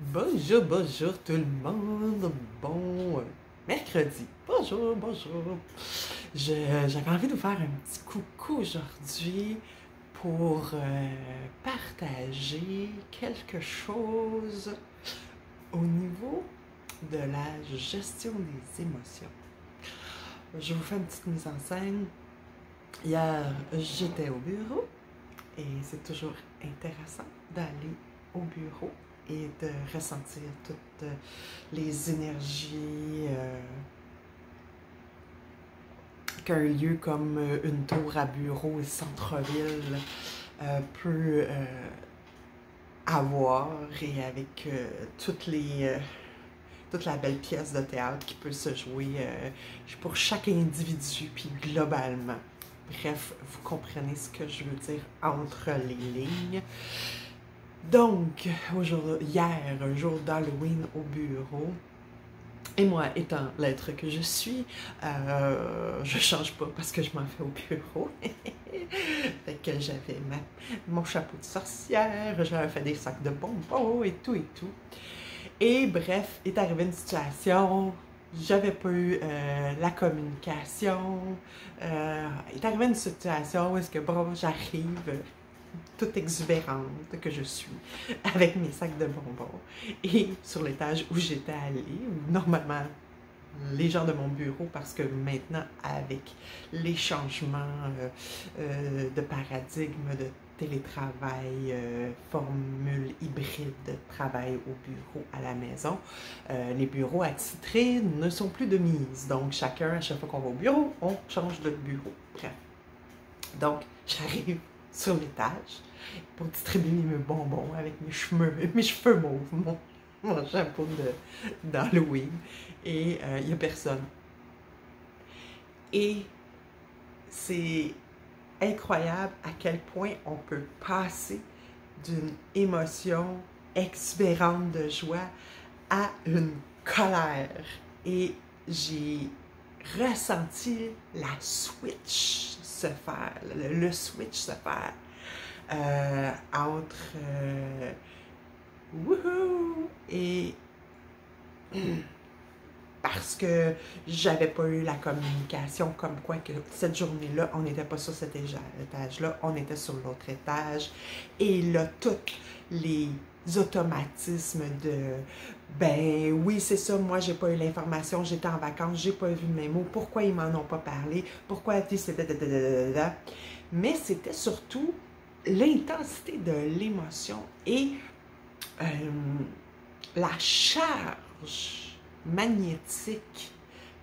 Bonjour, bonjour tout le monde. Bon mercredi. Bonjour, bonjour. J'avais envie de vous faire un petit coucou aujourd'hui pour partager quelque chose au niveau de la gestion des émotions. Je vous fais une petite mise en scène. Hier, j'étais au bureau et c'est toujours intéressant d'aller au bureau et de ressentir toutes les énergies qu'un lieu comme une tour à bureau et centre-ville peut avoir, et avec toute la belle pièce de théâtre qui peut se jouer pour chaque individu, puis globalement. Bref, vous comprenez ce que je veux dire entre les lignes. Donc, hier, un jour d'Halloween au bureau, et moi, étant l'être que je suis, je change pas parce que je m'en fais au bureau. Fait que j'avais mon chapeau de sorcière, j'avais fait des sacs de bonbons et tout et tout. Et bref, est arrivée une situation, j'avais pas eu la communication. Est arrivée une situation où est-ce que, bon, j'arrive toute exubérante que je suis, avec mes sacs de bonbons, et sur l'étage où j'étais allée, où normalement les gens de mon bureau, parce que maintenant, avec les changements de paradigme, de télétravail, formule hybride de travail au bureau, à la maison, les bureaux attitrés ne sont plus de mise. Donc, chacun, à chaque fois qu'on va au bureau, on change de bureau. Bref. Donc, j'arrive sur l'étage pour distribuer mes bonbons avec mes cheveux mauves, mon chapeau d'Halloween, et il n'y a personne. Et c'est incroyable à quel point on peut passer d'une émotion exubérante de joie à une colère. Et j'ai ressenti la switch se faire, le switch se faire entre wouhou et parce que j'avais pas eu la communication comme quoi que cette journée-là, on n'était pas sur cet étage-là, on était sur l'autre étage. Et là, tous les automatismes de ben oui, c'est ça, moi j'ai pas eu l'information, j'étais en vacances, j'ai pas vu mes mots, pourquoi ils m'en ont pas parlé, pourquoi mais c'était surtout l'intensité de l'émotion et euh, la charge magnétique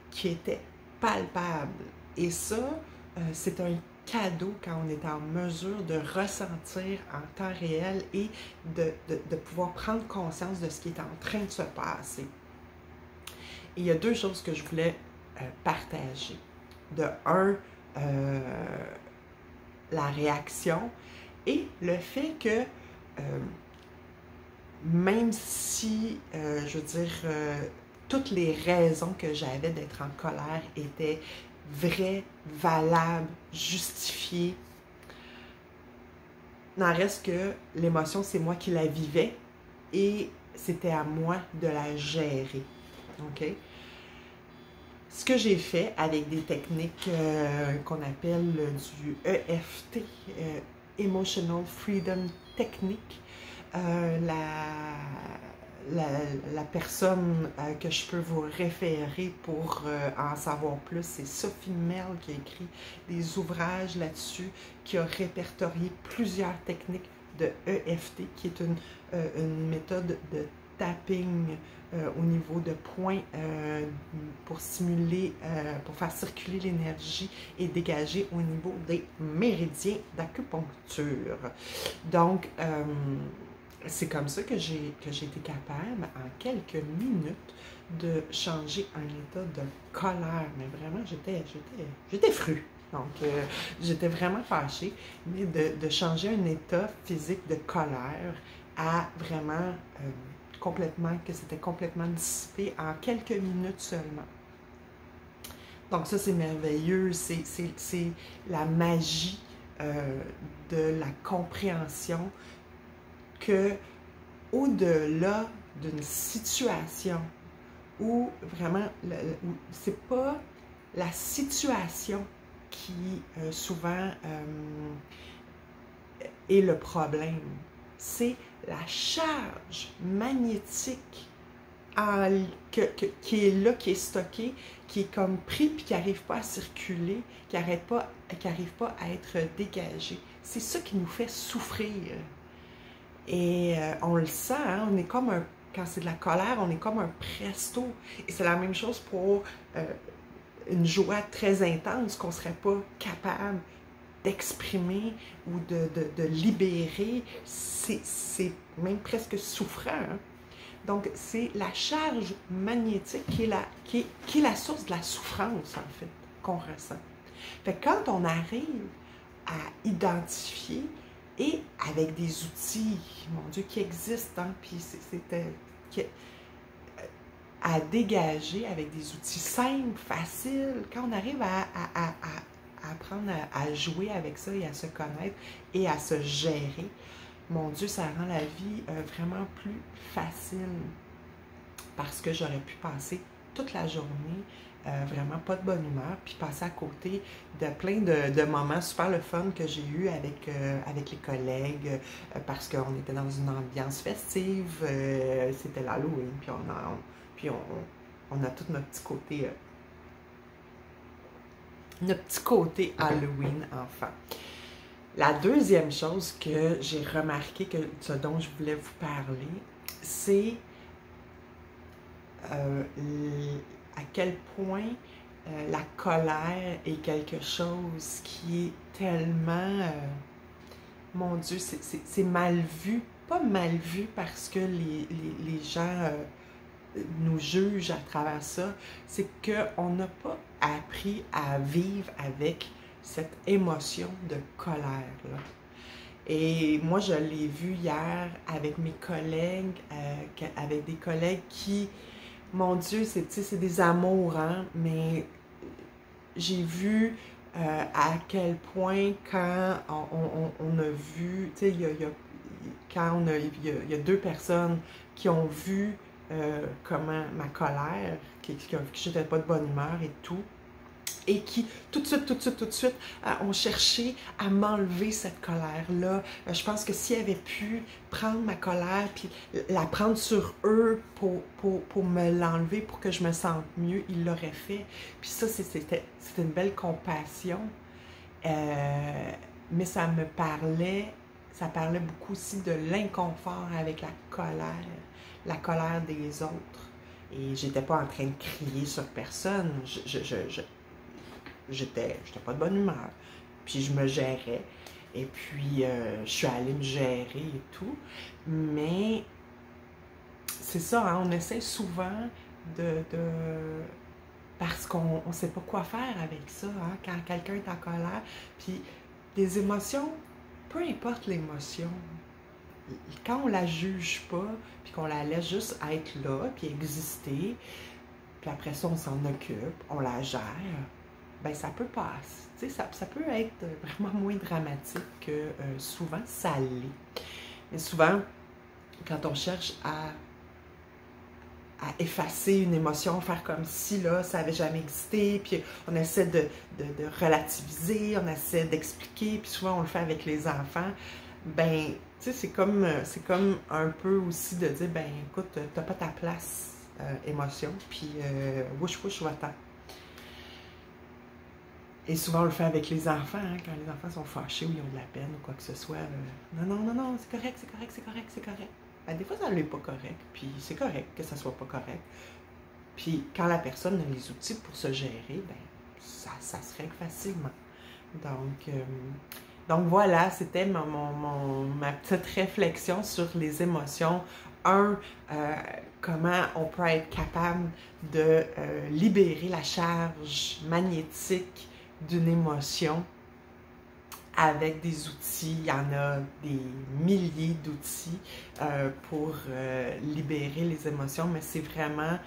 qui était palpable. Et ça, c'est un cadeau quand on est en mesure de ressentir en temps réel et de pouvoir prendre conscience de ce qui est en train de se passer. Et il y a deux choses que je voulais partager. De un, la réaction et le fait que même si, je veux dire, toutes les raisons que j'avais d'être en colère étaient vraies, valables, justifiées, n'en reste que l'émotion, c'est moi qui la vivais et c'était à moi de la gérer. OK? Ce que j'ai fait avec des techniques qu'on appelle du EFT, Emotional Freedom Technique, la personne que je peux vous référer pour en savoir plus, c'est Sophie Merle qui a écrit des ouvrages là-dessus, qui a répertorié plusieurs techniques de EFT, qui est une méthode de tapping au niveau de points pour stimuler, pour faire circuler l'énergie et dégager au niveau des méridiens d'acupuncture. Donc, c'est comme ça que j'ai été capable, en quelques minutes, de changer un état de colère. Mais vraiment, j'étais fru. Donc, j'étais vraiment fâchée. Mais de changer un état physique de colère à vraiment que c'était complètement dissipé en quelques minutes seulement. Donc ça, c'est merveilleux. C'est la magie de la compréhension que au-delà d'une situation où vraiment, c'est pas la situation qui souvent est le problème, c'est la charge magnétique qui est là, qui est stockée, qui est comme pris puis qui n'arrive pas à circuler, qui n'arrive pas à être dégagée. C'est ça qui nous fait souffrir. Et on le sent, hein, on est comme un, quand c'est de la colère, on est comme un presto. Et c'est la même chose pour une joie très intense qu'on ne serait pas capable d'exprimer ou de libérer. C'est même presque souffrant. Hein? Donc, c'est la charge magnétique qui est la source de la souffrance, en fait, qu'on ressent. Fait que quand on arrive à identifier et avec des outils, mon Dieu, qui existent, hein, puis à dégager avec des outils simples, faciles, quand on arrive à apprendre à jouer avec ça et à se connaître et à se gérer, mon Dieu, ça rend la vie vraiment plus facile parce que j'aurais pu passer toute la journée vraiment pas de bonne humeur, puis passer à côté de plein de moments super le fun que j'ai eu avec les collègues parce qu'on était dans une ambiance festive, c'était l'Halloween, puis on a tout notre petit côté Halloween enfant. La deuxième chose que j'ai remarqué, ce dont je voulais vous parler, c'est à quel point la colère est quelque chose qui est tellement, mon Dieu, c'est mal vu. Pas mal vu parce que les gens nous jugent à travers ça, c'est qu'on n'a pas appris à vivre avec cette émotion de colère-là. Et moi, je l'ai vu hier avec mes collègues, avec des collègues qui, mon Dieu, c'est des amours, hein, mais j'ai vu à quel point quand on a vu, tu sais, il y a deux personnes qui ont vu comment ma colère, que j'étais pas de bonne humeur et tout, et qui, tout de suite, ont cherché à m'enlever cette colère-là. Je pense que s'ils avaient pu prendre ma colère, puis la prendre sur eux pour me l'enlever, pour que je me sente mieux, ils l'auraient fait. Puis ça, c'était une belle compassion. Mais ça parlait beaucoup aussi de l'inconfort avec la colère des autres. Et j'étais pas en train de crier sur personne. J'étais pas de bonne humeur. Puis je me gérais. Et puis, je suis allée me gérer et tout. Mais c'est ça, hein, on essaie souvent parce qu'on ne sait pas quoi faire avec ça, hein, quand quelqu'un est en colère. Puis les émotions, peu importe l'émotion, quand on la juge pas, puis qu'on la laisse juste être là, puis exister, puis après ça, on s'en occupe, on la gère, ben ça peut passer. Tu sais, ça peut être vraiment moins dramatique que souvent ça l'est. Mais souvent, quand on cherche à effacer une émotion, faire comme si là, ça n'avait jamais existé, puis on essaie de relativiser, on essaie d'expliquer, puis souvent on le fait avec les enfants, ben, tu sais, c'est comme un peu aussi de dire, ben, écoute, t'as pas ta place, émotion, puis wouch, va-t'en. Et souvent, on le fait avec les enfants, hein, quand les enfants sont fâchés ou ils ont de la peine ou quoi que ce soit. Non, c'est correct. Ben, des fois, ça ne l'est pas correct, puis c'est correct que ça ne soit pas correct. Puis quand la personne a les outils pour se gérer, ben ça se règle facilement. Donc voilà, c'était ma petite réflexion sur les émotions. Comment on peut être capable de libérer la charge magnétique d'une émotion avec des outils. Il y en a des milliers d'outils pour libérer les émotions, mais c'est vraiment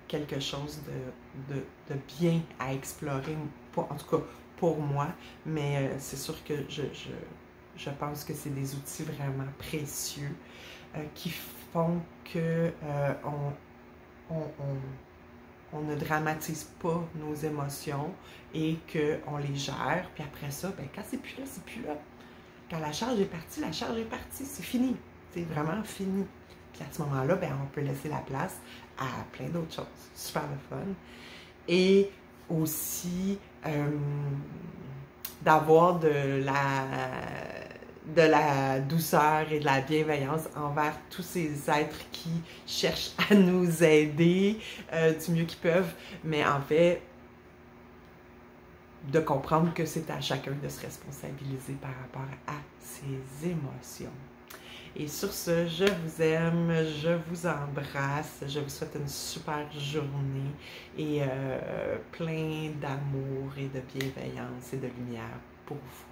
quelque chose de bien à explorer, en tout cas pour moi, mais c'est sûr que je pense que c'est des outils vraiment précieux qui font que on ne dramatise pas nos émotions et qu'on les gère. Puis après ça, ben, quand c'est plus là, c'est plus là. Quand la charge est partie, c'est fini. C'est vraiment fini. Puis à ce moment-là, ben, on peut laisser la place à plein d'autres choses. Super le fun. Et aussi d'avoir de la douceur et de la bienveillance envers tous ces êtres qui cherchent à nous aider du mieux qu'ils peuvent, mais en fait, de comprendre que c'est à chacun de se responsabiliser par rapport à ses émotions. Et sur ce, je vous aime, je vous embrasse, je vous souhaite une super journée et plein d'amour et de bienveillance et de lumière pour vous.